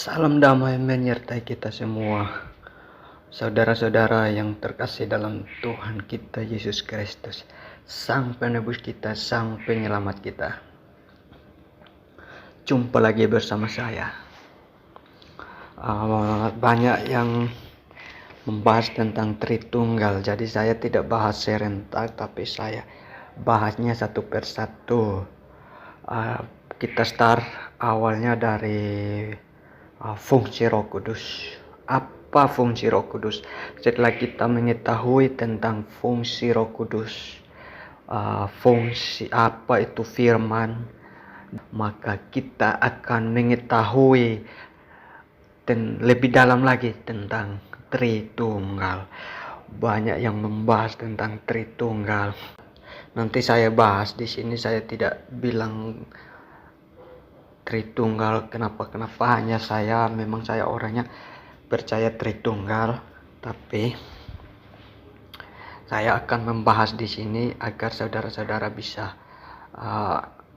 Salam damai menyertai kita semua, saudara-saudara yang terkasih dalam Tuhan kita Yesus Kristus, Sang Penebus kita, Sang Penyelamat kita. Jumpa lagi bersama saya. Banyak yang membahas tentang Tritunggal, jadi saya tidak bahas serentak, tapi saya bahasnya satu persatu. Kita start awalnya dari fungsi Roh Kudus. Apa fungsi Roh Kudus? Setelah kita mengetahui tentang fungsi Roh Kudus, fungsi apa itu firman, maka kita akan mengetahui lebih dalam lagi tentang Tritunggal. Banyak yang membahas tentang Tritunggal. Nanti saya bahas di sini. Saya tidak bilang Tritunggal kenapa hanya saya, memang saya orangnya percaya Tritunggal, tapi saya akan membahas di sini agar saudara-saudara bisa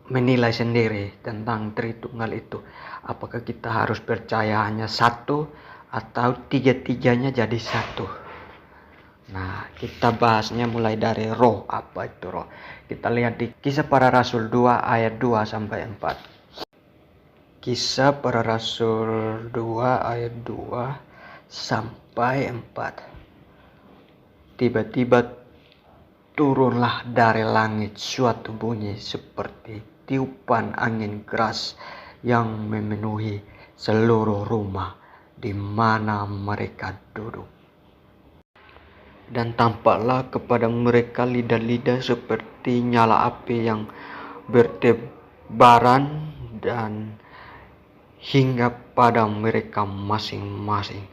menilai sendiri tentang Tritunggal itu. Apakah kita harus percaya hanya satu atau tiga-tiganya jadi satu? Nah, kita bahasnya mulai dari roh. Apa itu roh? Kita lihat di Kisah Para Rasul 2 ayat 2 sampai 4. Kisah Para Rasul 2 ayat 2 sampai 4. Tiba-tiba turunlah dari langit suatu bunyi seperti tiupan angin keras yang memenuhi seluruh rumah di mana mereka duduk. Dan tampaklah kepada mereka lidah-lidah seperti nyala api yang bertebaran dan hingga pada mereka masing-masing.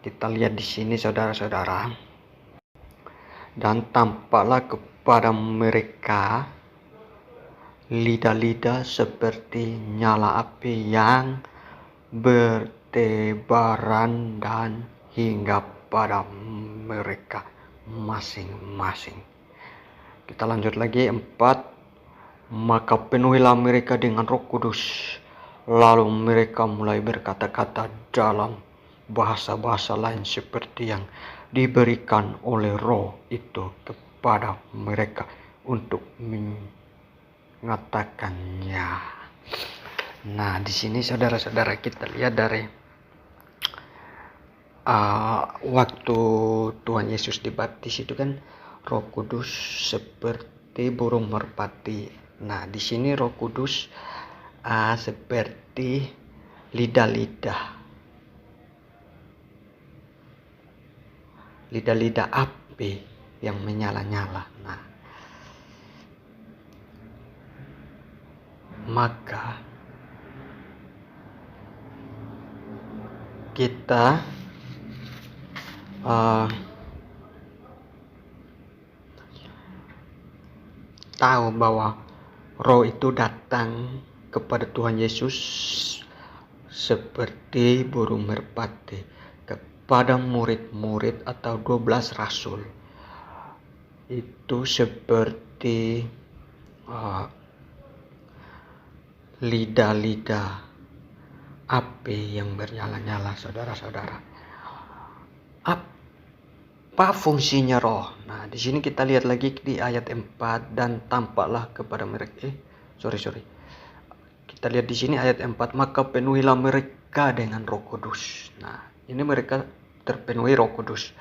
Kita lihat di sini saudara-saudara. Dan tampaklah kepada mereka lidah-lidah seperti nyala api yang bertebaran dan hingga pada mereka masing-masing. Kita lanjut lagi 4. Maka penuhilah mereka dengan Roh Kudus. Lalu mereka mulai berkata-kata dalam bahasa-bahasa lain seperti yang diberikan oleh Roh itu kepada mereka untuk mengatakannya. Nah, di sini saudara-saudara kita lihat dari waktu Tuhan Yesus dibaptis itu kan Roh Kudus seperti burung merpati. Nah, di sini Roh Kudus seperti lidah-lidah api yang menyala-nyala. Nah, maka kita tahu bahwa Roh itu datang kepada Tuhan Yesus seperti burung merpati kepada murid-murid atau 12 rasul. Itu seperti lidah-lidah api yang bernyala-nyala, saudara-saudara. Apa fungsinya roh? Nah, di sini kita lihat lagi di ayat 4, dan tampaklah kepada mereka. Kita lihat di sini ayat 4, maka penuhilah mereka dengan Roh Kudus. Nah, ini mereka terpenuhi Roh Kudus.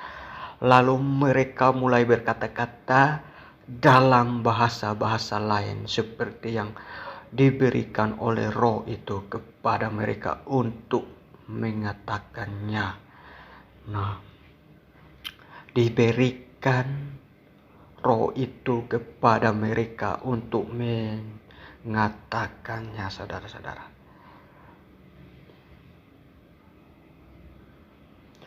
Lalu mereka mulai berkata-kata dalam bahasa-bahasa lain seperti yang diberikan oleh Roh itu kepada mereka untuk mengatakannya. Nah, diberikan Roh itu kepada mereka untuk mengatakannya, saudara-saudara.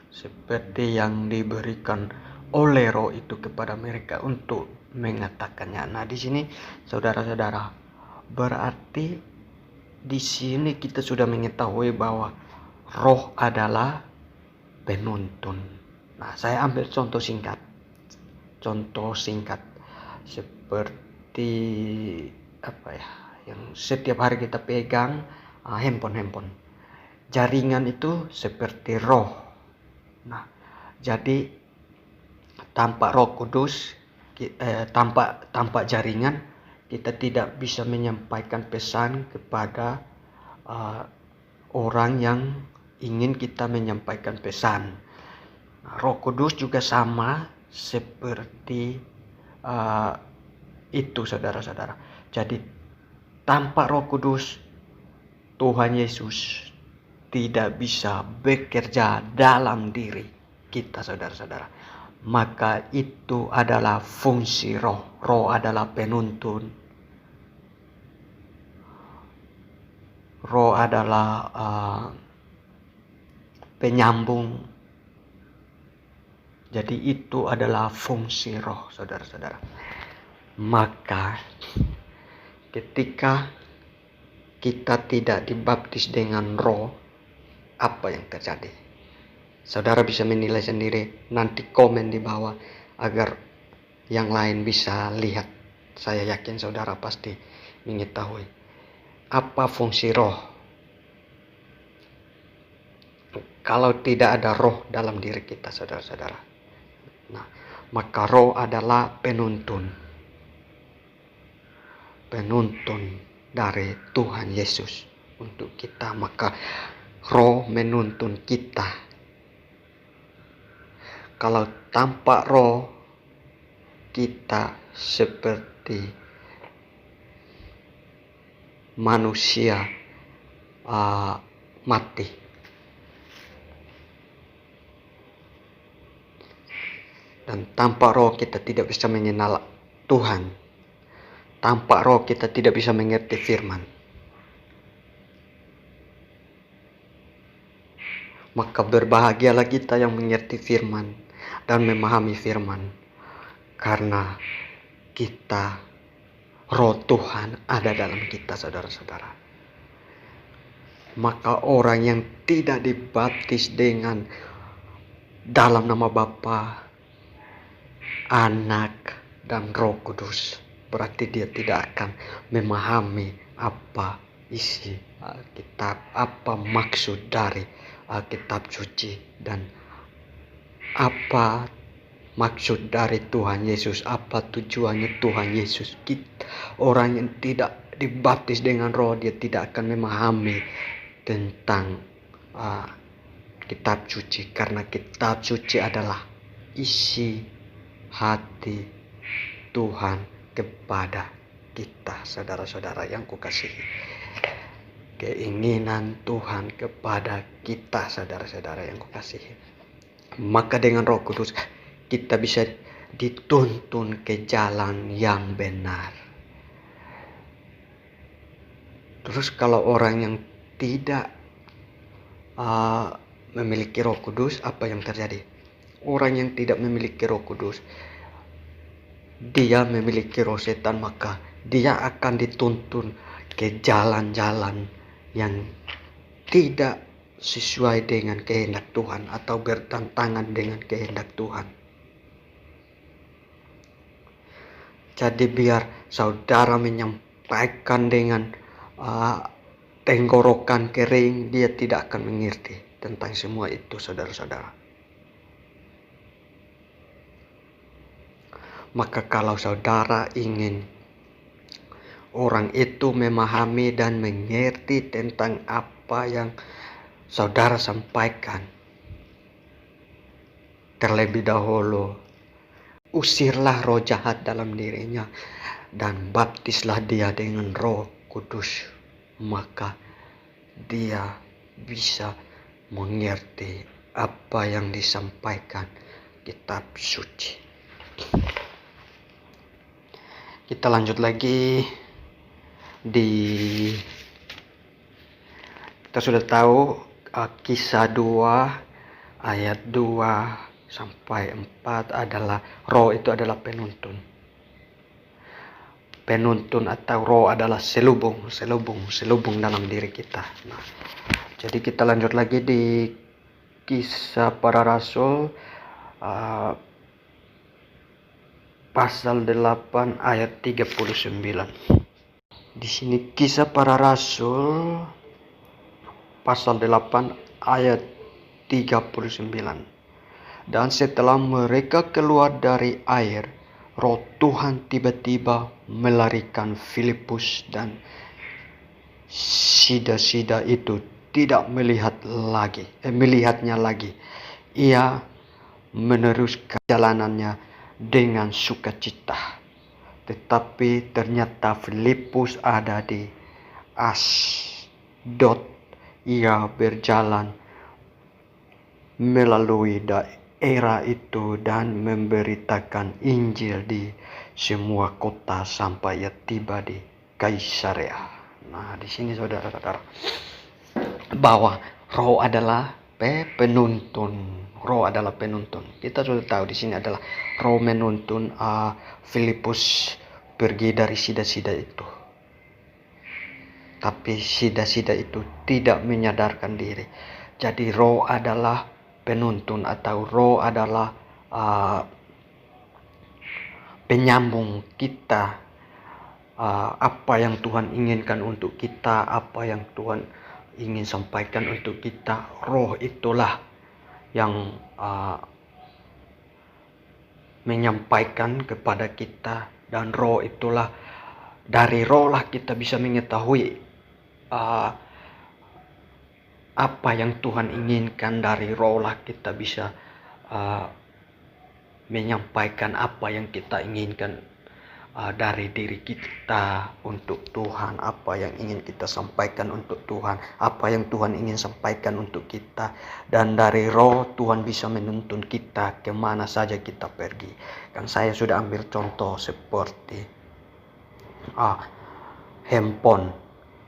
Seperti yang diberikan oleh Roh itu kepada mereka untuk mengatakannya. Nah, di sini saudara-saudara, berarti di sini kita sudah mengetahui bahwa Roh adalah penuntun. Nah, saya ambil contoh singkat seperti yang setiap hari kita pegang, handphone. jaringan itu seperti roh. Nah, jadi tanpa Roh Kudus, tanpa jaringan, kita tidak bisa menyampaikan pesan kepada orang yang ingin kita menyampaikan pesan. Nah, Roh Kudus juga sama seperti itu, saudara-saudara. Jadi tanpa Roh Kudus, Tuhan Yesus tidak bisa bekerja dalam diri kita, saudara-saudara. Maka itu adalah fungsi roh. Roh adalah penuntun. Roh adalah penyambung. Jadi itu adalah fungsi roh, saudara-saudara. Maka ketika kita tidak dibaptis dengan roh, apa yang terjadi? Saudara bisa menilai sendiri, nanti komen di bawah agar yang lain bisa lihat. Saya yakin saudara pasti mengetahui apa fungsi roh. Kalau tidak ada roh dalam diri kita, saudara-saudara, nah, maka roh adalah penuntun dari Tuhan Yesus untuk kita. Maka roh menuntun kita. Kalau tanpa roh, kita seperti manusia mati. Dan tanpa roh kita tidak bisa mengenal Tuhan. Tanpa roh kita tidak bisa mengerti firman. Maka berbahagialah kita yang mengerti firman dan memahami firman, karena kita, roh Tuhan ada dalam kita, saudara-saudara. Maka orang yang tidak dibaptis dengan dalam nama Bapa, Anak, dan Roh Kudus, berarti dia tidak akan memahami apa isi Alkitab, apa maksud dari Alkitab suci, dan apa maksud dari Tuhan Yesus, apa tujuannya Tuhan Yesus. Orang yang tidak dibaptis dengan roh, dia tidak akan memahami tentang kitab suci, karena kitab suci adalah isi hati Tuhan kepada kita, saudara-saudara yang kukasihi. Keinginan Tuhan kepada kita, saudara-saudara yang kukasihi. Maka dengan Roh Kudus kita bisa dituntun ke jalan yang benar. Terus kalau orang yang tidak memiliki Roh Kudus, apa yang terjadi? Orang yang tidak memiliki Roh Kudus, dia memiliki roh setan, maka dia akan dituntun ke jalan-jalan yang tidak sesuai dengan kehendak Tuhan atau bertentangan dengan kehendak Tuhan. Jadi biar saudara menyampaikan dengan tenggorokan kering, dia tidak akan mengerti tentang semua itu, saudara-saudara. Maka kalau saudara ingin orang itu memahami dan mengerti tentang apa yang saudara sampaikan, terlebih dahulu usirlah roh jahat dalam dirinya dan baptislah dia dengan Roh Kudus. Maka dia bisa mengerti apa yang disampaikan kitab suci. Kita lanjut lagi kita sudah tahu Kisah 2 ayat 2 sampai 4 adalah roh itu adalah penuntun. Penuntun atau roh adalah selubung dalam diri kita. Nah, jadi kita lanjut lagi di Kisah Para Rasul pasal 8 ayat 39. Di sini Kisah Para Rasul pasal 8 ayat 39. Dan setelah mereka keluar dari air, Roh Tuhan tiba-tiba melarikan Filipus dan sida-sida itu tidak melihatnya lagi. Ia meneruskan jalanannya dengan sukacita. Tetapi ternyata Filipus ada di Asdod. Ia berjalan melalui daerah itu dan memberitakan Injil di semua kota sampai ia tiba di Kaisarea. Nah, di sini saudara-saudara, bahwa Roh adalah penuntun. Roh adalah penuntun. Kita sudah tahu di sini adalah Roh menuntun Filipus pergi dari sida-sida itu. Tapi sida-sida itu tidak menyadarkan diri. Jadi Roh adalah penuntun, atau Roh adalah penyambung kita, apa yang Tuhan inginkan untuk kita, apa yang Tuhan ingin sampaikan untuk kita. Roh itulah yang menyampaikan kepada kita, dan Roh itulah, dari Roh lah kita bisa mengetahui apa yang Tuhan inginkan. Dari Roh lah kita bisa menyampaikan apa yang kita inginkan dari diri kita untuk Tuhan, apa yang ingin kita sampaikan untuk Tuhan, apa yang Tuhan ingin sampaikan untuk kita. Dan dari Roh Tuhan bisa menuntun kita kemana saja kita pergi. Kan saya sudah ambil contoh seperti handphone,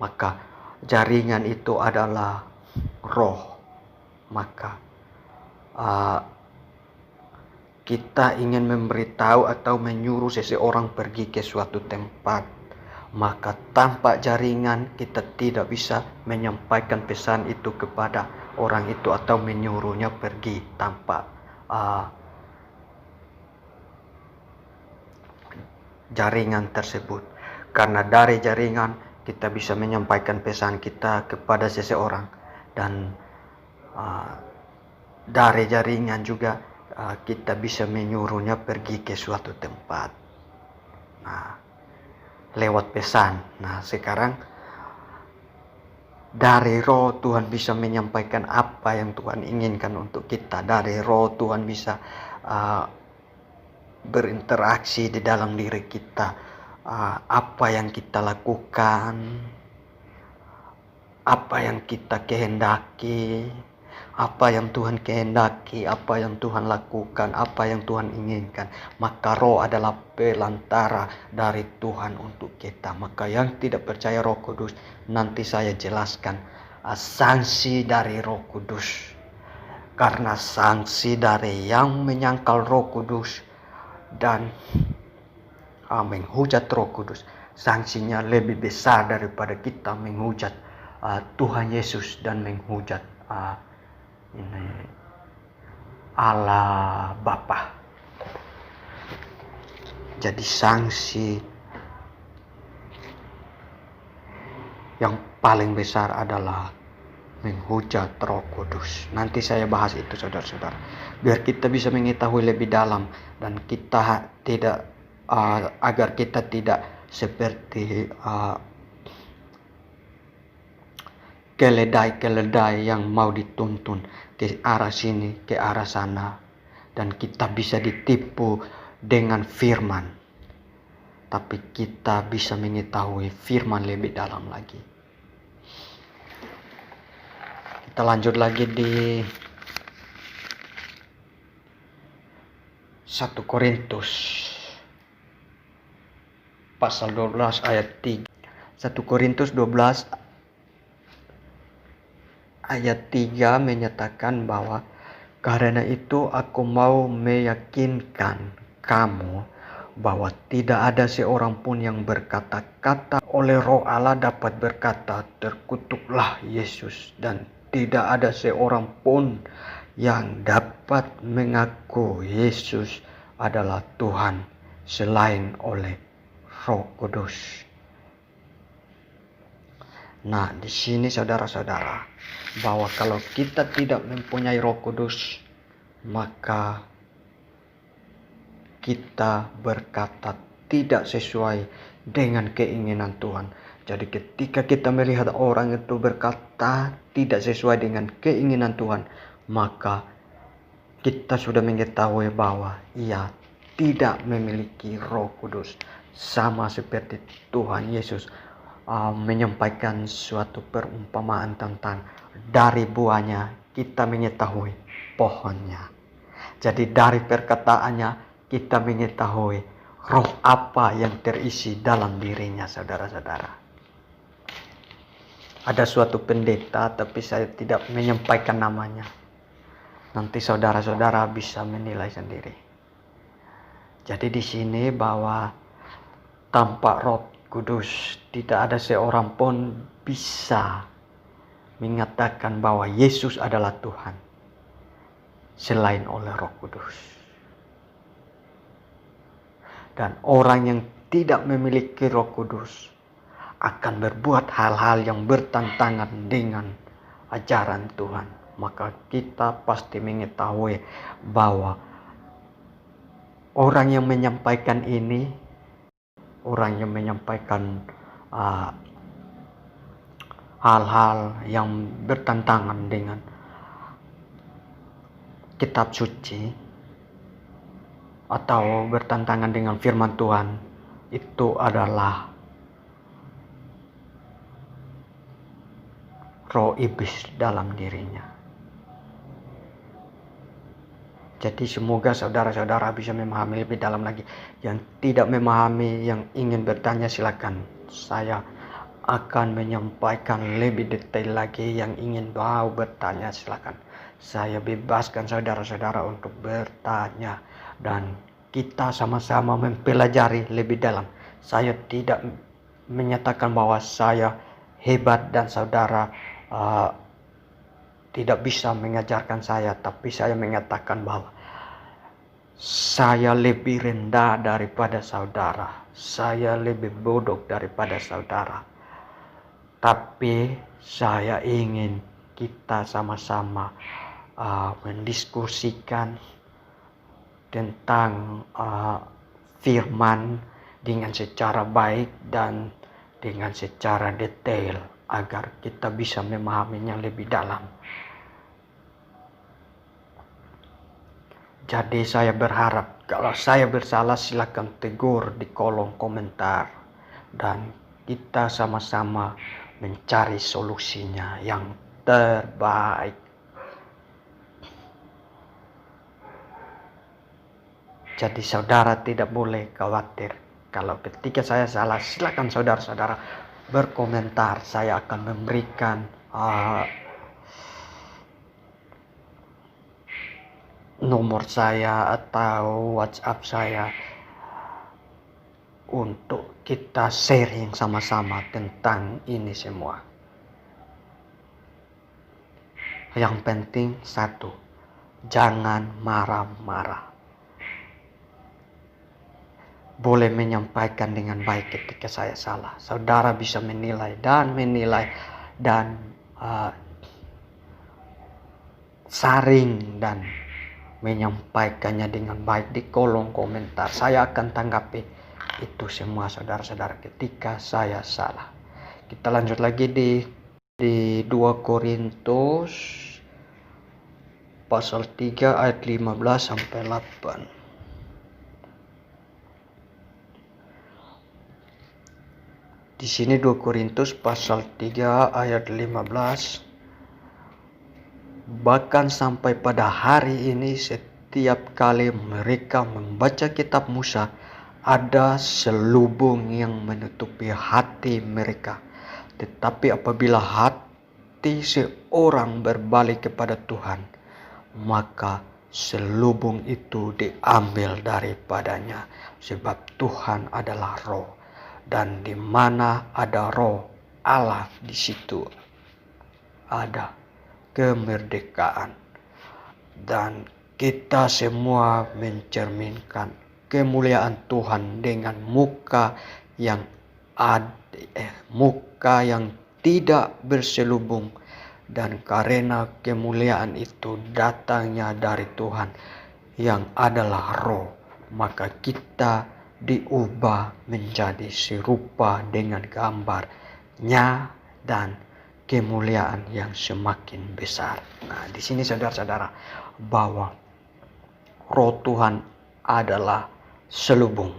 maka jaringan itu adalah Roh. Maka kita ingin memberitahu atau menyuruh seseorang pergi ke suatu tempat, maka tanpa jaringan kita tidak bisa menyampaikan pesan itu kepada orang itu atau menyuruhnya pergi tanpa jaringan tersebut. Karena dari jaringan kita bisa menyampaikan pesan kita kepada seseorang, dan dari jaringan juga kita bisa menyuruhnya pergi ke suatu tempat. Nah, lewat pesan. Nah, sekarang dari Roh Tuhan bisa menyampaikan apa yang Tuhan inginkan untuk kita. Dari Roh Tuhan bisa berinteraksi di dalam diri kita. Apa yang kita lakukan, apa yang kita kehendaki, apa yang Tuhan kehendaki, apa yang Tuhan lakukan, apa yang Tuhan inginkan. Maka Roh adalah pelantara dari Tuhan untuk kita. Maka yang tidak percaya Roh Kudus, nanti saya jelaskan sanksi dari Roh Kudus. Karena sanksi dari yang menyangkal Roh Kudus dan menghujat Roh Kudus, sanksinya lebih besar daripada kita menghujat Tuhan Yesus dan menghujat Allah Bapa. Jadi sanksi yang paling besar adalah menghujat Roh Kudus. Nanti saya bahas itu saudara-saudara, biar kita bisa mengetahui lebih dalam, dan kita tidak agar kita tidak seperti keledai yang mau dituntun ke arah sini, ke arah sana, dan kita bisa ditipu dengan firman. Tapi kita bisa mengetahui firman lebih dalam lagi. Kita lanjut lagi di 1 Korintus pasal 12 ayat 3. 1 Korintus 12 ayat 3 menyatakan bahwa karena itu aku mau meyakinkan kamu bahwa tidak ada seorang pun yang berkata-kata oleh Roh Allah dapat berkata terkutuklah Yesus, dan tidak ada seorang pun yang dapat mengaku Yesus adalah Tuhan selain oleh Roh Kudus. Nah, di sini saudara-saudara, bahwa kalau kita tidak mempunyai Roh Kudus, maka kita berkata tidak sesuai dengan keinginan Tuhan. Jadi ketika kita melihat orang itu berkata tidak sesuai dengan keinginan Tuhan, maka kita sudah mengetahui bahwa ia tidak memiliki Roh Kudus. Sama seperti Tuhan Yesus menyampaikan suatu perumpamaan tentang dari buahnya kita mengetahui pohonnya. Jadi dari perkataannya kita mengetahui roh apa yang terisi dalam dirinya, saudara-saudara. Ada suatu pendeta, tapi saya tidak menyampaikan namanya. Nanti saudara-saudara bisa menilai sendiri. Jadi di sini bahwa tanpa Roh Kudus tidak ada seorang pun bisa mengatakan bahwa Yesus adalah Tuhan selain oleh Roh Kudus. Dan orang yang tidak memiliki Roh Kudus akan berbuat hal-hal yang bertentangan dengan ajaran Tuhan. Maka kita pasti mengetahui bahwa orang yang menyampaikan ini, orang yang menyampaikan hal-hal yang bertentangan dengan kitab suci atau bertentangan dengan firman Tuhan, itu adalah roh iblis dalam dirinya. Jadi semoga saudara-saudara bisa memahami lebih dalam lagi. Yang tidak memahami, yang ingin bertanya silakan. Saya akan menyampaikan lebih detail lagi. Yang ingin bertanya silakan. Saya bebaskan saudara-saudara untuk bertanya. Dan kita sama-sama mempelajari lebih dalam. Saya tidak menyatakan bahwa saya hebat dan saudara tidak bisa mengajarkan saya, tapi saya mengatakan bahwa saya lebih rendah daripada saudara, saya lebih bodoh daripada saudara, tapi saya ingin kita sama-sama mendiskusikan tentang firman dengan secara baik dan dengan secara detail agar kita bisa memahaminya lebih dalam. Jadi saya berharap kalau saya bersalah silakan tegur di kolom komentar dan kita sama-sama mencari solusinya yang terbaik. Jadi saudara tidak boleh khawatir. Kalau ketika saya salah, silakan saudara-saudara berkomentar. Saya akan memberikan nomor saya atau WhatsApp saya untuk kita sharing sama-sama tentang ini semua. Yang penting satu, jangan marah-marah. Boleh menyampaikan dengan baik ketika saya salah. Saudara bisa menilai dan saring dan menyampaikannya dengan baik di kolom komentar. Saya akan tanggapi itu semua saudara-saudara ketika saya salah. Kita lanjut lagi di 2 Korintus pasal 3 ayat 15 sampai 8. Di sini 2 Korintus pasal 3 ayat 15. Bahkan sampai pada hari ini setiap kali mereka membaca kitab Musa, ada selubung yang menutupi hati mereka. Tetapi apabila hati seorang berbalik kepada Tuhan, maka selubung itu diambil daripadanya. Sebab Tuhan adalah roh. Dan di mana ada roh Allah, di situ ada kemerdekaan. Dan kita semua mencerminkan kemuliaan Tuhan dengan muka yang tidak berselubung, dan karena kemuliaan itu datangnya dari Tuhan yang adalah roh, maka kita diubah menjadi serupa dengan gambarnya dan kemuliaan yang semakin besar. Nah, di sini saudara-saudara, bahwa roh Tuhan adalah selubung.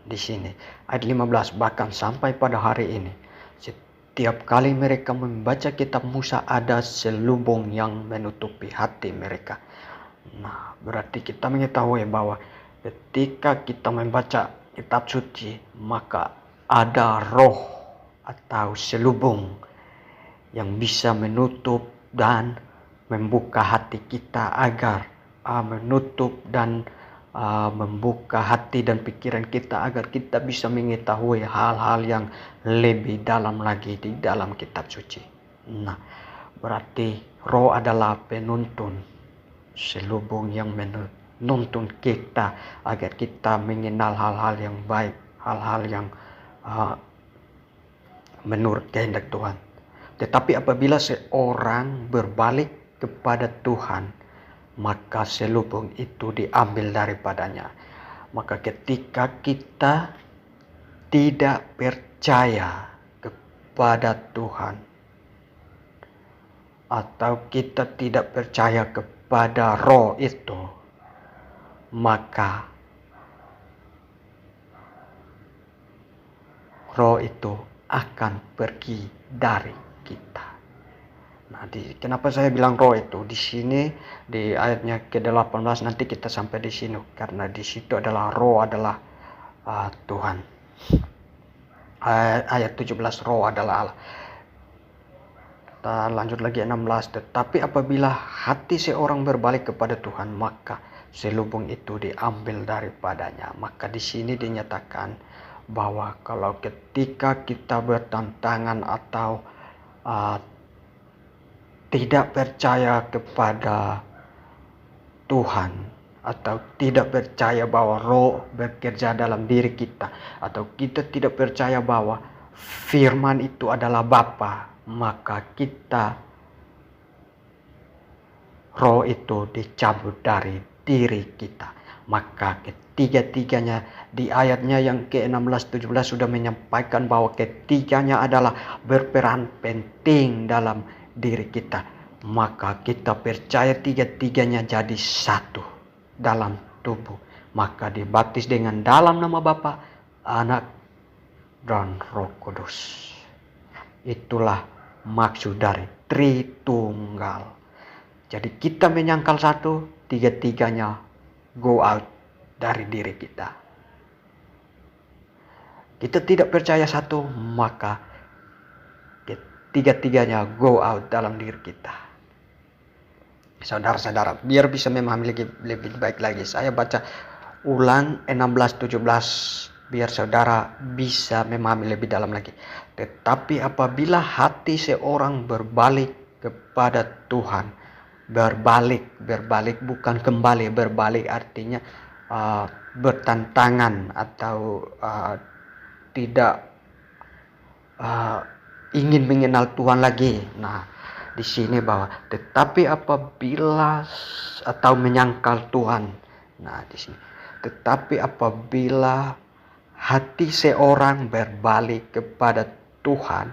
Di sini ayat 15, bahkan sampai pada hari ini setiap kali mereka membaca kitab Musa ada selubung yang menutupi hati mereka. Nah, berarti kita mengetahui bahwa ketika kita membaca kitab suci, maka ada roh atau selubung yang bisa menutup dan membuka hati kita agar menutup dan membuka hati dan pikiran kita agar kita bisa mengetahui hal-hal yang lebih dalam lagi di dalam kitab suci. Nah, berarti roh adalah penuntun, selubung yang menuntun kita agar kita mengenal hal-hal yang baik, hal-hal yang menurut kehendak Tuhan. Tetapi apabila seorang berbalik kepada Tuhan, maka selubung itu diambil daripadanya. Maka ketika kita tidak percaya kepada Tuhan, atau kita tidak percaya kepada roh itu, maka roh itu akan pergi dari kita. Nah, kenapa saya bilang roh itu? Di sini di ayatnya ke-18 nanti kita sampai di sini, karena di situ adalah roh adalah Tuhan. Ayat 17, roh adalah Allah. Kita lanjut lagi 16. Tetapi apabila hati seorang berbalik kepada Tuhan, maka selubung itu diambil daripadanya. Maka di sini dinyatakan bahwa kalau ketika kita bertentangan atau tidak percaya kepada Tuhan, atau tidak percaya bahwa roh bekerja dalam diri kita, atau kita tidak percaya bahwa firman itu adalah Bapa, maka roh itu dicabut dari diri kita. Maka ketiga-tiganya di ayatnya yang ke-16, 17 sudah menyampaikan bahwa ketiganya adalah berperan penting dalam diri kita. Maka kita percaya tiga-tiganya jadi satu dalam tubuh. Maka dibaptis dengan dalam nama Bapa, Anak, dan Roh Kudus. Itulah maksud dari Tritunggal. Jadi kita menyangkal satu, tiga-tiganya go out dari diri kita. Kita tidak percaya satu, maka tiga-tiganya go out dalam diri kita. Saudara-saudara, biar bisa memahami lebih baik lagi, saya baca ulang 16-17 biar saudara bisa memahami lebih dalam lagi. Tetapi apabila hati seorang berbalik kepada Tuhan, berbalik bukan kembali, berbalik artinya bertentangan atau tidak ingin mengenal Tuhan lagi. Nah, di sini bahwa tetapi apabila atau menyangkal Tuhan. Nah, di sini tetapi apabila hati seorang berbalik kepada Tuhan,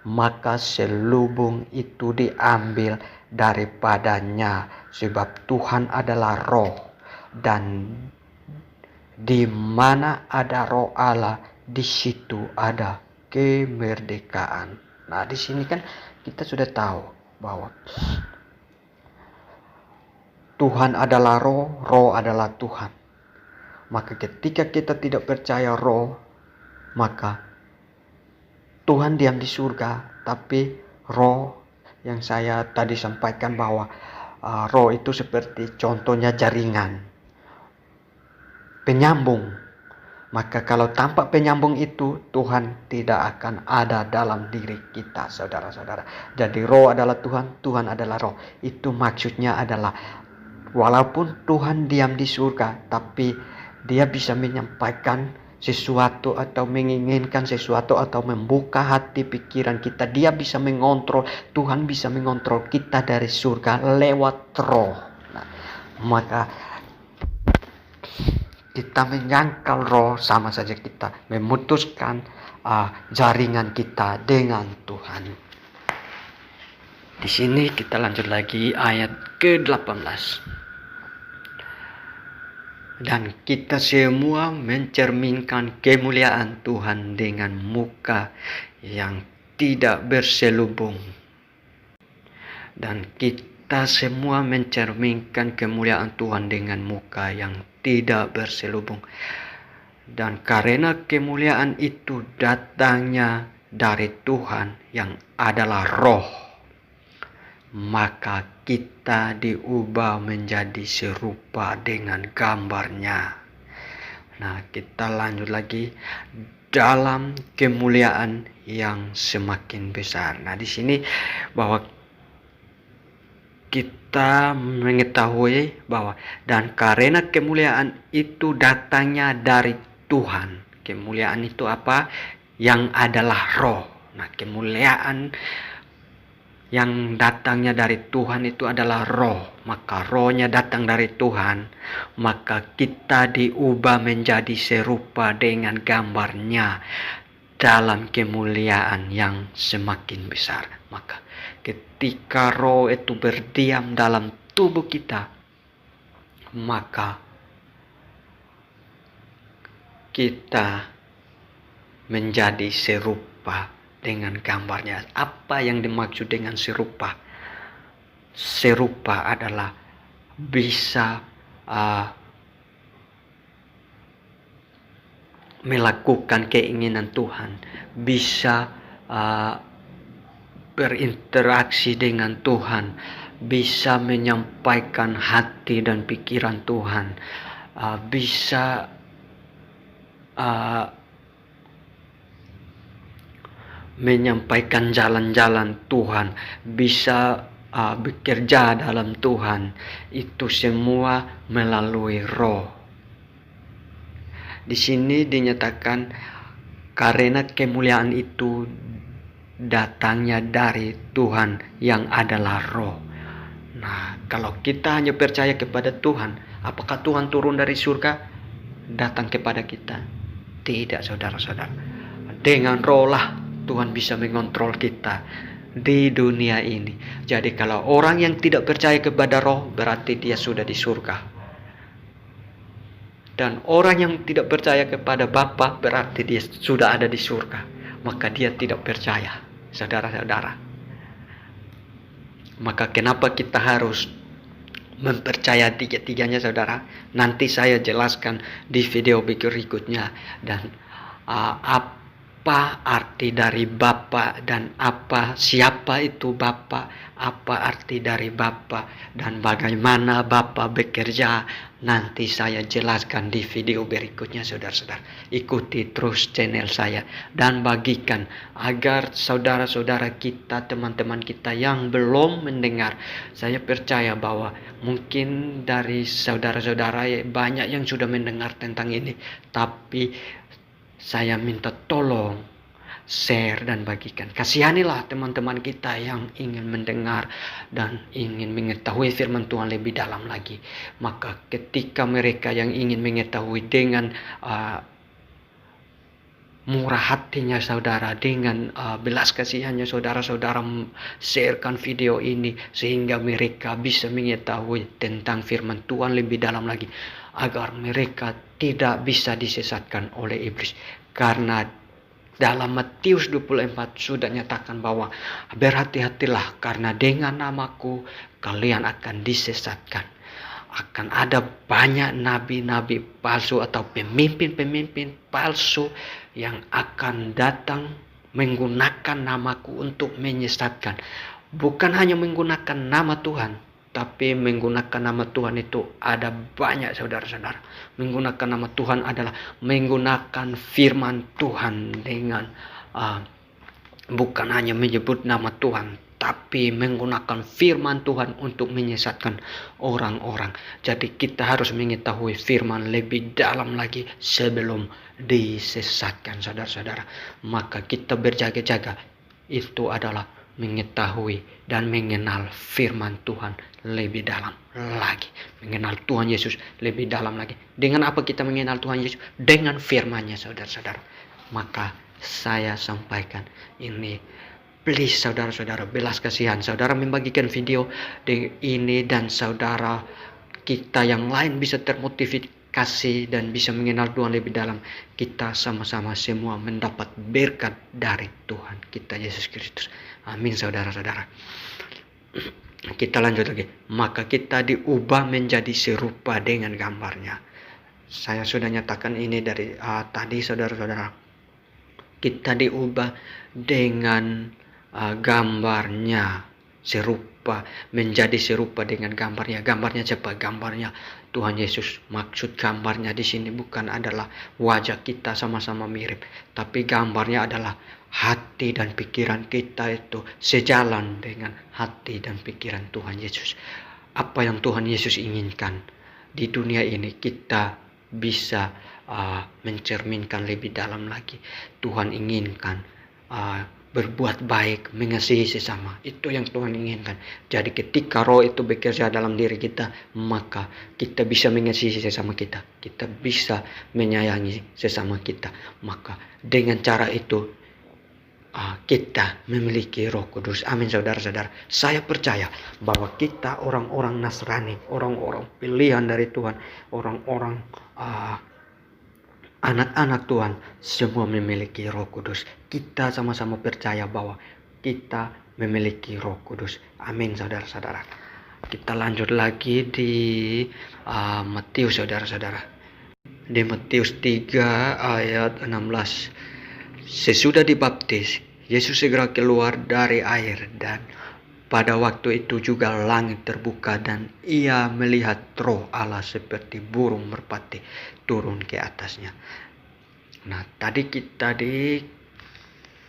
maka selubung itu diambil daripadanya, sebab Tuhan adalah roh, dan di mana ada roh Allah, di situ ada kemerdekaan. Nah, di sini kan kita sudah tahu bahwa Tuhan adalah roh, roh adalah Tuhan. Maka ketika kita tidak percaya roh, maka Tuhan diam di surga, tapi roh yang saya tadi sampaikan bahwa roh itu seperti contohnya jaringan penyambung. Maka kalau tanpa penyambung itu, Tuhan tidak akan ada dalam diri kita, saudara-saudara. Jadi roh adalah Tuhan, Tuhan adalah roh. Itu maksudnya adalah walaupun Tuhan diam di surga, tapi dia bisa menyampaikan sesuatu atau menginginkan sesuatu atau membuka hati pikiran kita, dia bisa mengontrol, Tuhan bisa mengontrol kita dari surga lewat roh. Nah, maka kita menyangkal roh sama saja kita memutuskan jaringan kita dengan Tuhan. Di sini kita lanjut lagi ayat ke-18. Dan kita semua mencerminkan kemuliaan Tuhan dengan muka yang tidak berselubung. Dan kita semua mencerminkan kemuliaan Tuhan dengan muka yang tidak berselubung. Dan karena kemuliaan itu datangnya dari Tuhan yang adalah roh, maka kita diubah menjadi serupa dengan gambarnya. Nah, kita lanjut lagi dalam kemuliaan yang semakin besar. Nah, di sini bahwa kita mengetahui bahwa dan karena kemuliaan itu datangnya dari Tuhan. Kemuliaan itu apa? Yang adalah roh. Nah, kemuliaan yang datangnya dari Tuhan itu adalah roh. Maka rohnya datang dari Tuhan, maka kita diubah menjadi serupa dengan gambarnya dalam kemuliaan yang semakin besar. Maka ketika roh itu berdiam dalam tubuh kita, maka kita menjadi serupa dengan gambarnya. Apa yang dimaksud dengan serupa? Serupa adalah bisa melakukan keinginan Tuhan, bisa berinteraksi dengan Tuhan, bisa menyampaikan hati dan pikiran Tuhan, bisa menyampaikan jalan-jalan Tuhan, bisa bekerja dalam Tuhan. Itu semua melalui roh. Di sini dinyatakan karena kemuliaan itu datangnya dari Tuhan yang adalah roh. Nah, kalau kita hanya percaya kepada Tuhan, apakah Tuhan turun dari surga datang kepada kita? Tidak, saudara-saudara. Dengan roh lah Tuhan bisa mengontrol kita di dunia ini. Jadi kalau orang yang tidak percaya kepada roh, berarti dia sudah di surga. Dan orang yang tidak percaya kepada Bapa, berarti dia sudah ada di surga. Maka dia tidak percaya, saudara-saudara. Maka kenapa kita harus mempercayai tiga-tiganya, saudara? Nanti saya jelaskan di video berikutnya. Dan apa arti dari Bapa dan siapa itu Bapa, apa arti dari Bapa dan bagaimana Bapa bekerja, nanti saya jelaskan di video berikutnya, saudara-saudara. Ikuti terus channel saya dan bagikan agar saudara-saudara kita, teman-teman kita yang belum mendengar. Saya percaya bahwa mungkin dari saudara-saudara banyak yang sudah mendengar tentang ini, tapi saya minta tolong share dan bagikan. Kasihanilah teman-teman kita yang ingin mendengar dan ingin mengetahui firman Tuhan lebih dalam lagi. Maka ketika mereka yang ingin mengetahui dengan murah hatinya saudara, dengan belas kasihannya saudara-saudara sharekan video ini sehingga mereka bisa mengetahui tentang firman Tuhan lebih dalam lagi, agar mereka tidak bisa disesatkan oleh iblis. Karena dalam Matius 24 sudah nyatakan bahwa berhati-hatilah karena dengan namaku kalian akan disesatkan. Akan ada banyak nabi-nabi palsu atau pemimpin-pemimpin palsu yang akan datang menggunakan namaku untuk menyesatkan. Bukan hanya menggunakan nama Tuhan, tapi menggunakan nama Tuhan itu ada banyak, saudara-saudara. Menggunakan nama Tuhan adalah menggunakan firman Tuhan dengan bukan hanya menyebut nama Tuhan, tapi menggunakan firman Tuhan untuk menyesatkan orang-orang. Jadi kita harus mengetahui firman lebih dalam lagi sebelum disesatkan, saudara-saudara. Maka kita berjaga-jaga itu adalah mengetahui dan mengenal firman Tuhan lebih dalam lagi. Mengenal Tuhan Yesus lebih dalam lagi. Dengan apa kita mengenal Tuhan Yesus? Dengan firman-Nya, saudara-saudara. Maka saya sampaikan ini, please saudara-saudara, belas kasihan saudara membagikan video ini dan saudara kita yang lain bisa termotivasi dan bisa mengenal Tuhan lebih dalam. Kita sama-sama semua mendapat berkat dari Tuhan kita Yesus Kristus. Amin, saudara-saudara. Kita lanjut lagi. Maka kita diubah menjadi serupa dengan gambarnya. Saya sudah nyatakan ini dari tadi, saudara-saudara. Kita diubah dengan gambarnya, serupa, menjadi serupa dengan gambarnya. Gambarnya siapa? Gambarnya Tuhan Yesus. Maksud gambarnya di sini bukan adalah wajah kita sama-sama mirip, tapi gambarnya adalah hati dan pikiran kita itu sejalan dengan hati dan pikiran Tuhan Yesus. Apa yang Tuhan Yesus inginkan di dunia ini kita bisa mencerminkan lebih dalam lagi. Tuhan inginkan berbuat baik, mengasihi sesama. Itu yang Tuhan inginkan. Jadi ketika roh itu bekerja dalam diri kita, maka kita bisa mengasihi sesama kita. Kita bisa menyayangi sesama kita. Maka dengan cara itu kita memiliki Roh Kudus. Amin, saudara-saudara. Saya percaya bahwa kita orang-orang Nasrani, orang-orang pilihan dari Tuhan, orang-orang anak-anak Tuhan, semua memiliki Roh Kudus. Kita sama-sama percaya bahwa kita memiliki Roh Kudus. Amin, saudara-saudara. Kita lanjut lagi di Matius, saudara-saudara. Di Matius 3 ayat 16. Sesudah dibaptis, Yesus segera keluar dari air, dan pada waktu itu juga langit terbuka dan ia melihat Roh Allah seperti burung merpati turun ke atasnya. Nah, tadi kita di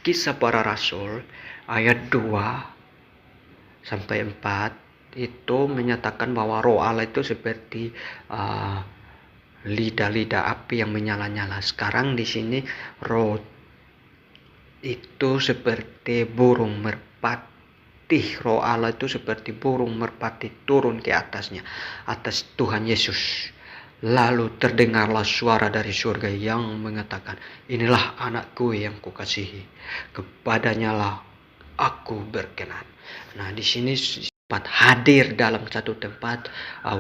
Kisah Para Rasul ayat 2 sampai 4 itu menyatakan bahwa Roh Allah itu seperti lidah-lidah api yang menyala-nyala. Sekarang di sini Roh itu seperti burung merpati. Roh Allah itu seperti burung merpati turun ke atasnya, atas Tuhan Yesus. Lalu terdengarlah suara dari surga yang mengatakan, inilah anakku yang kukasihi, kepadanya lah aku berkenan. Nah, di sini sempat hadir dalam satu tempat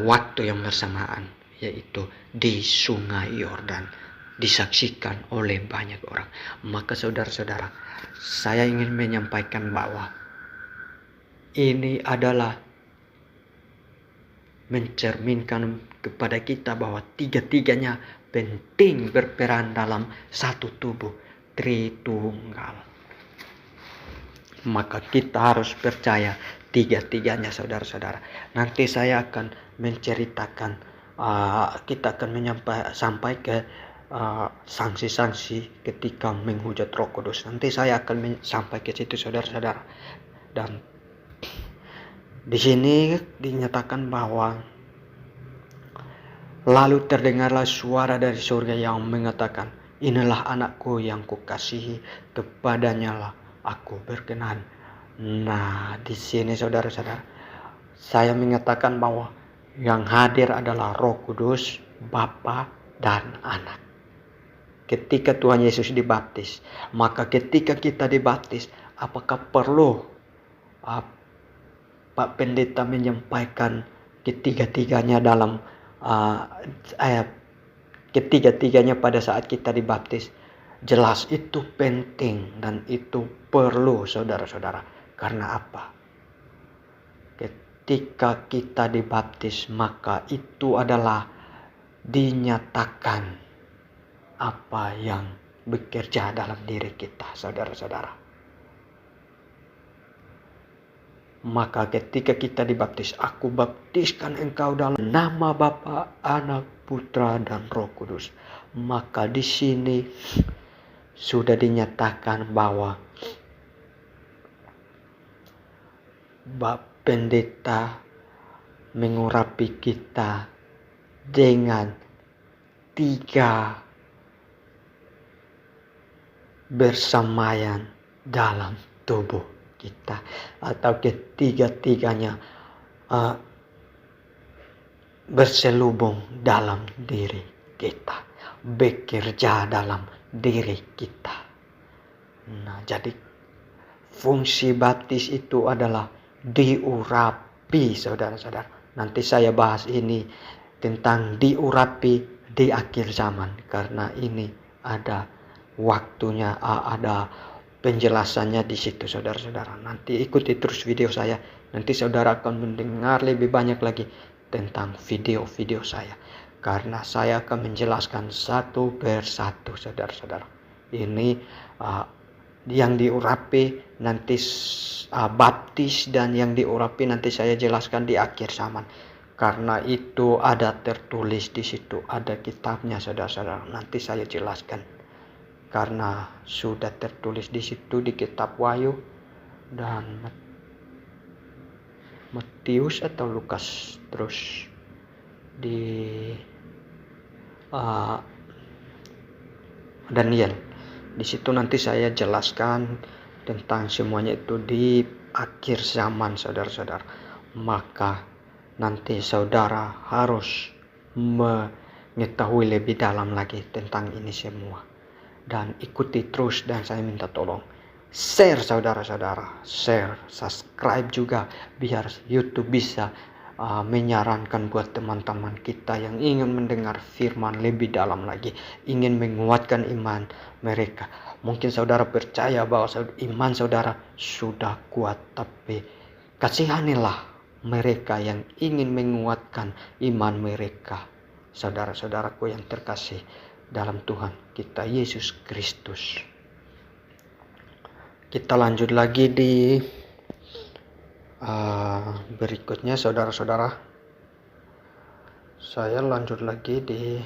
waktu yang bersamaan, yaitu di Sungai Yordan, disaksikan oleh banyak orang. Maka saudara-saudara, saya ingin menyampaikan bahwa ini adalah mencerminkan kepada kita bahwa tiga-tiganya penting berperan dalam satu tubuh Tritunggal. Maka kita harus percaya tiga-tiganya, saudara-saudara. Nanti saya akan menceritakan, kita akan sampai ke sanksi-sanksi ketika menghujat Roh Kudus. Nanti saya akan sampai ke situ, saudara-saudara. Dan di sini dinyatakan bahwa lalu terdengarlah suara dari surga yang mengatakan, inilah anakku yang kukasihi, kepadanya lah aku berkenan. Nah, di sini saudara-saudara, saya mengatakan bahwa yang hadir adalah Roh Kudus, Bapa dan Anak. Ketika Tuhan Yesus dibaptis, maka ketika kita dibaptis, apakah perlu Pak Pendeta menyampaikan ketiga-tiganya dalam ketiga-tiganya pada saat kita dibaptis? Jelas itu penting dan itu perlu, saudara-saudara. Karena apa? Ketika kita dibaptis, maka itu adalah dinyatakan apa yang bekerja dalam diri kita, saudara-saudara. Maka ketika kita dibaptis, aku baptiskan engkau dalam nama Bapa, Anak, Putra, dan Roh Kudus. Maka di sini sudah dinyatakan bahwa Pendeta mengurapi kita dengan 3 bersamaian dalam tubuh kita, atau ketiga-tiganya berselubung dalam diri kita, bekerja dalam diri kita. Nah, jadi fungsi baptis itu adalah diurapi, saudara-saudara. Nanti saya bahas ini tentang diurapi di akhir zaman, karena ini ada waktunya, ada penjelasannya di situ, saudara-saudara. Nanti ikuti terus video saya. Nanti saudara akan mendengar lebih banyak lagi tentang video-video saya, karena saya akan menjelaskan satu persatu, saudara-saudara. Ini yang diurapi nanti baptis, dan yang diurapi nanti saya jelaskan di akhir zaman. Karena itu ada tertulis di situ, ada kitabnya, saudara-saudara. Nanti saya jelaskan, karena sudah tertulis di situ di kitab Wahyu dan Matius atau Lukas, terus di Daniel. Di situ nanti saya jelaskan tentang semuanya itu di akhir zaman, saudara-saudara. Maka nanti saudara harus mengetahui lebih dalam lagi tentang ini semua, dan ikuti terus. Dan saya minta tolong share, saudara-saudara, share, subscribe juga, biar YouTube bisa menyarankan buat teman-teman kita yang ingin mendengar firman lebih dalam lagi, ingin menguatkan iman mereka. Mungkin saudara percaya bahwa iman saudara sudah kuat, tapi kasihanilah mereka yang ingin menguatkan iman mereka, saudara-saudaraku yang terkasih dalam Tuhan kita Yesus Kristus. Kita lanjut lagi di berikutnya, saudara-saudara. Saya lanjut lagi di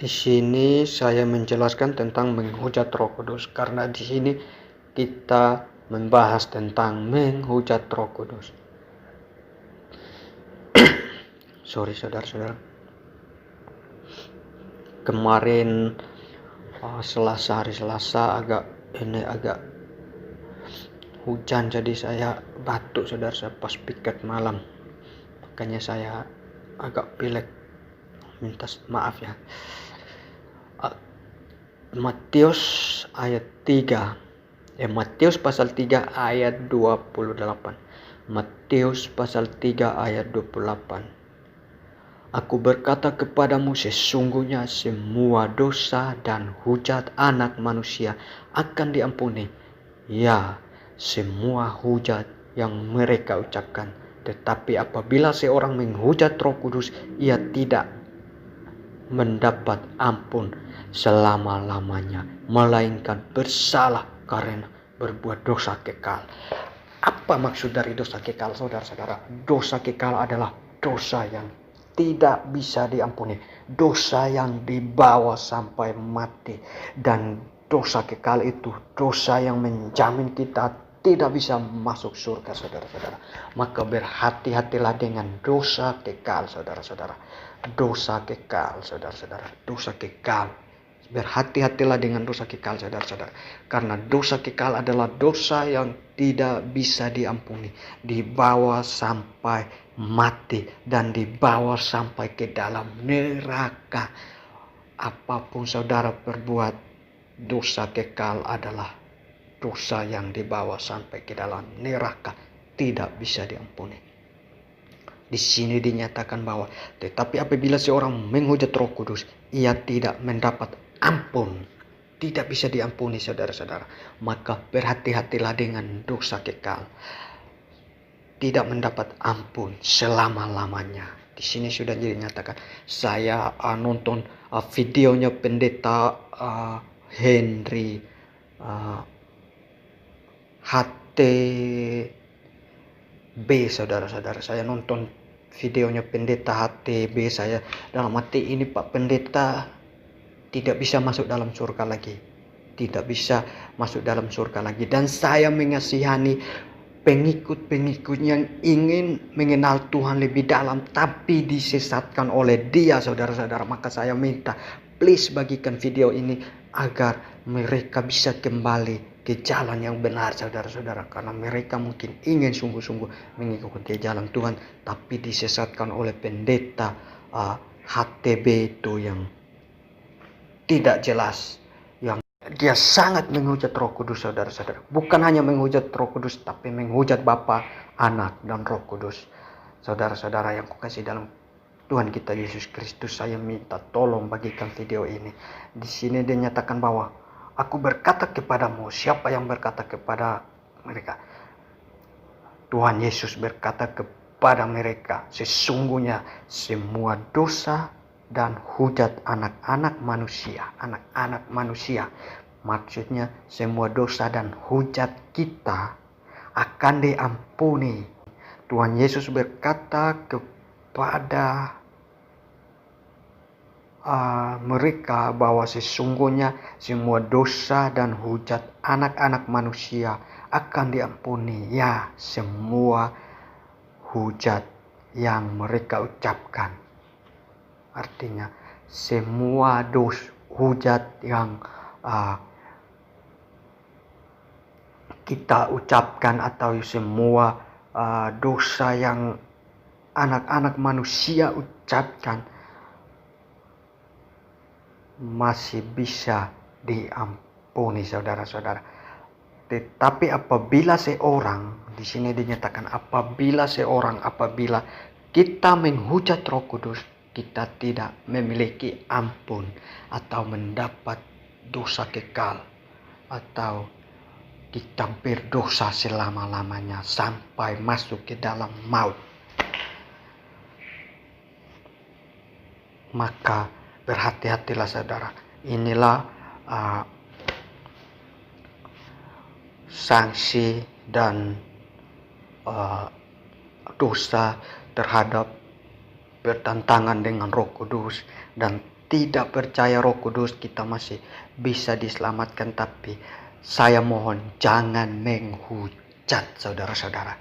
sini saya menjelaskan tentang menghujat Roh Kudus, karena di sini kita membahas tentang menghujat Roh Kudus. Sorry, saudara-saudara. Kemarin hari Selasa agak hujan, jadi saya batuk, saudara, pas piket malam. Makanya saya agak pilek. Minta maaf ya. Matius pasal 3 ayat 28. Matius pasal 3 ayat 28. Aku berkata kepadamu, sesungguhnya semua dosa dan hujat anak manusia akan diampuni. Ya, semua hujat yang mereka ucapkan. Tetapi apabila seorang menghujat Roh Kudus, ia tidak mendapat ampun selama-lamanya, melainkan bersalah karena berbuat dosa kekal. Apa maksud dari dosa kekal, saudara-saudara? Dosa kekal adalah dosa yang tidak bisa diampuni, dosa yang dibawa sampai mati. Dan dosa kekal itu dosa yang menjamin kita tidak bisa masuk surga, saudara-saudara. Maka berhati-hatilah dengan dosa kekal, saudara-saudara. Dosa kekal, saudara-saudara. Dosa kekal. Berhati-hatilah dengan dosa kekal, saudara-saudara. Karena dosa kekal adalah dosa yang tidak bisa diampuni, dibawa sampai mati, dan dibawa sampai ke dalam neraka. Apapun saudara perbuat, dosa kekal adalah dosa yang dibawa sampai ke dalam neraka, tidak bisa diampuni. Di sini dinyatakan bahwa tetapi apabila seorang menghujat Roh Kudus, ia tidak mendapat ampun, tidak bisa diampuni, saudara-saudara. Maka berhati-hatilah dengan dosa kekal, tidak mendapat ampun selama-lamanya. Di sini sudah dinyatakan. Saya nonton videonya pendeta Henry HT B, saudara-saudara. Saya nonton videonya pendeta HTB, saya dalam hati ini, Pak Pendeta tidak bisa masuk dalam surga lagi. Tidak bisa masuk dalam surga lagi. Dan saya mengasihani pengikut-pengikut yang ingin mengenal Tuhan lebih dalam tapi disesatkan oleh dia, saudara-saudara. Maka saya minta, please bagikan video ini agar mereka bisa kembali ke jalan yang benar, saudara-saudara. Karena mereka mungkin ingin sungguh-sungguh mengikuti jalan Tuhan tapi disesatkan oleh pendeta HTB itu yang tidak jelas, yang dia sangat menghujat Roh Kudus, saudara-saudara. Bukan hanya menghujat Roh Kudus, tapi menghujat Bapa, Anak, dan Roh Kudus. Saudara-saudara yang kukasih dalam Tuhan kita Yesus Kristus, saya minta tolong bagikan video ini. Di sini dia nyatakan bahwa aku berkata kepadamu, siapa yang berkata kepada mereka? Tuhan Yesus berkata kepada mereka, sesungguhnya semua dosa dan hujat anak-anak manusia, maksudnya semua dosa dan hujat kita akan diampuni. Tuhan Yesus berkata kepada mereka bahwa sesungguhnya semua dosa dan hujat anak-anak manusia akan diampuni. Ya, semua hujat yang mereka ucapkan. Artinya semua hujat yang kita ucapkan atau semua dosa yang anak-anak manusia ucapkan masih bisa diampuni, saudara-saudara. Tetapi apabila seorang, di sini dinyatakan apabila kita menghujat Roh Kudus, kita tidak memiliki ampun atau mendapat dosa kekal, atau kita berdosa selama-lamanya sampai masuk ke dalam maut. Maka berhati-hatilah, saudara. Inilah sanksi dan dosa terhadap bertentangan dengan Roh Kudus dan tidak percaya Roh Kudus. Kita masih bisa diselamatkan, tapi saya mohon jangan menghujat, saudara-saudara.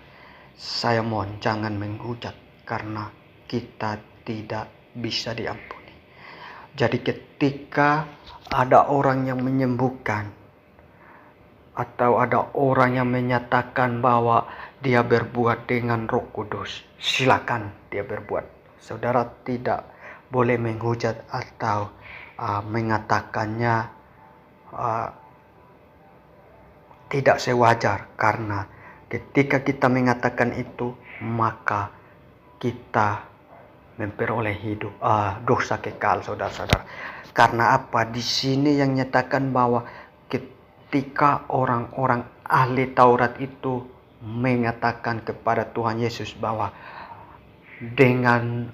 Saya mohon jangan menghujat karena kita tidak bisa diampuni. Jadi ketika ada orang yang menyembuhkan atau ada orang yang menyatakan bahwa dia berbuat dengan Roh Kudus, silakan dia berbuat. Saudara tidak boleh menghujat atau mengatakannya tidak sewajar, karena ketika kita mengatakan itu maka kita memperoleh hidup dosa kekal, saudara-saudara. Karena apa? Di sini yang nyatakan bahwa ketika orang-orang ahli Taurat itu mengatakan kepada Tuhan Yesus bahwa dengan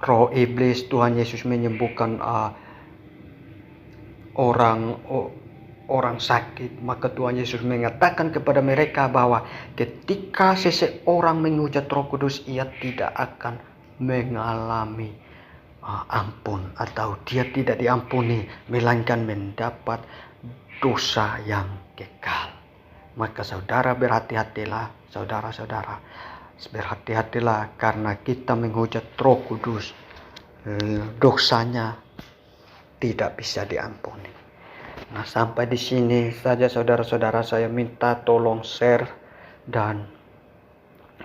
roh iblis Tuhan Yesus menyembuhkan orang sakit, maka Tuhan Yesus mengatakan kepada mereka bahwa ketika seseorang menghujat Roh Kudus, ia tidak akan mengalami ampun atau dia tidak diampuni, melainkan mendapat dosa yang kekal. Maka saudara berhati-hatilah, saudara-saudara, berhati-hatilah, karena kita menghujat Roh Kudus, dosanya tidak bisa diampuni. Nah, sampai di sini saja, saudara-saudara. Saya minta tolong share dan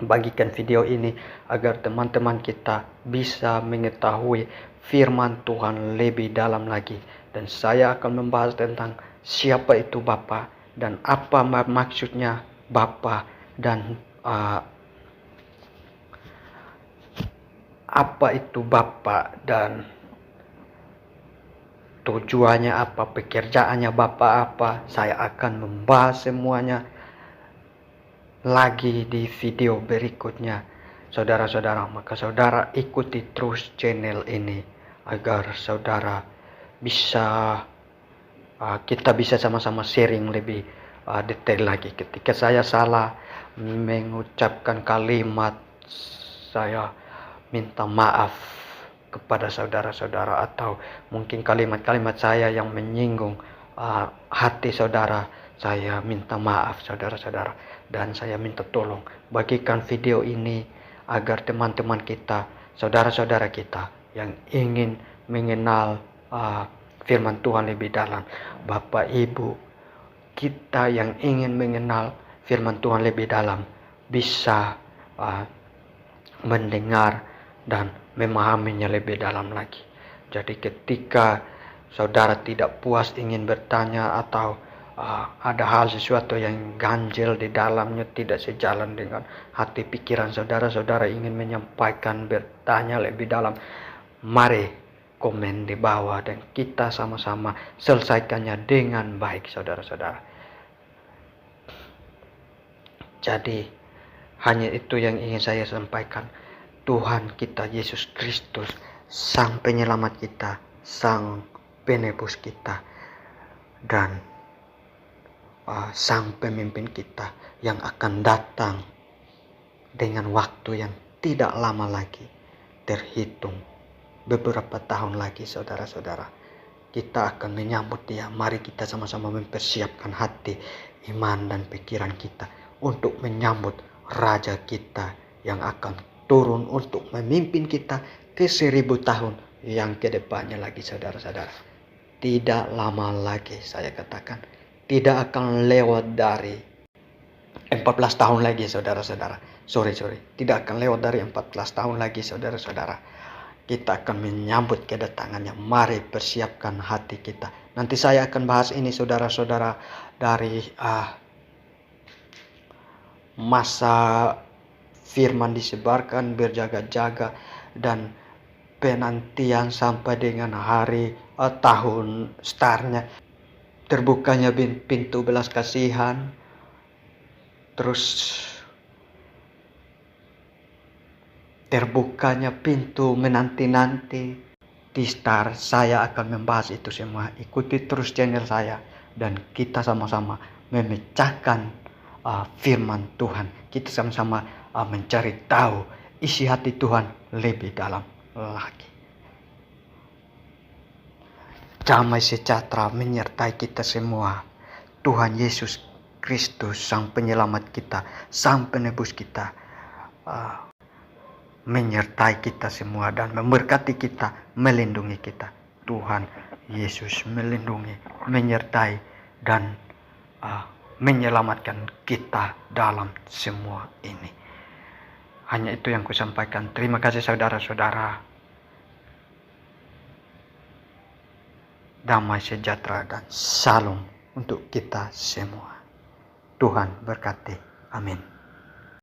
bagikan video ini agar teman-teman kita bisa mengetahui firman Tuhan lebih dalam lagi. Dan saya akan membahas tentang siapa itu Bapa dan apa maksudnya Bapa dan apa itu Bapa dan tujuannya apa, pekerjaannya Bapa apa. Saya akan membahas semuanya lagi di video berikutnya, saudara-saudara. Maka saudara ikuti terus channel ini agar saudara bisa kita bisa sama-sama sharing lebih detail lagi. Ketika saya salah mengucapkan kalimat, saya minta maaf kepada saudara-saudara, atau mungkin kalimat-kalimat saya yang menyinggung hati saudara, saya minta maaf saudara-saudara, dan saya minta tolong bagikan video ini agar teman-teman kita, saudara-saudara kita yang ingin mengenal firman Tuhan lebih dalam, Bapak Ibu kita yang ingin mengenal firman Tuhan lebih dalam, bisa mendengar dan memahaminya lebih dalam lagi. Jadi ketika saudara tidak puas ingin bertanya, atau ada hal sesuatu yang ganjil di dalamnya, tidak sejalan dengan hati pikiran saudara, saudara ingin menyampaikan, bertanya lebih dalam, mari komen di bawah dan kita sama-sama selesaikannya dengan baik saudara-saudara. Jadi hanya itu yang ingin saya sampaikan. Tuhan kita Yesus Kristus, Sang Penyelamat kita, Sang Penebus kita, dan Sang Pemimpin kita yang akan datang dengan waktu yang tidak lama lagi, terhitung beberapa tahun lagi saudara-saudara. Kita akan menyambut Dia. Mari kita sama-sama mempersiapkan hati, iman, dan pikiran kita untuk menyambut Raja kita yang akan turun untuk memimpin kita ke 1000 tahun yang kedepannya lagi saudara-saudara. Tidak lama lagi, saya katakan, tidak akan lewat dari 14 tahun lagi saudara-saudara. Tidak akan lewat dari 14 tahun lagi saudara-saudara. Kita akan menyambut kedatangannya. Mari persiapkan hati kita. Nanti saya akan bahas ini saudara-saudara dari masa firman disebarkan, berjaga-jaga, dan penantian sampai dengan hari tahun startnya, terbukanya pintu belas kasihan, terus terbukanya pintu menanti-nanti di Star. Saya akan membahas itu semua. Ikuti terus channel saya dan kita sama-sama memecahkan firman Tuhan. Kita sama-sama mencari tahu isi hati Tuhan lebih dalam lagi. Damai sejahtera menyertai kita semua. Tuhan Yesus Kristus, Sang Penyelamat kita, Sang Penebus kita, menyertai kita semua dan memberkati kita, melindungi kita. Tuhan Yesus melindungi, menyertai, dan menyelamatkan kita dalam semua ini. Hanya itu yang kusampaikan. Terima kasih saudara-saudara. Damai sejahtera dan salam untuk kita semua. Tuhan berkati. Amin.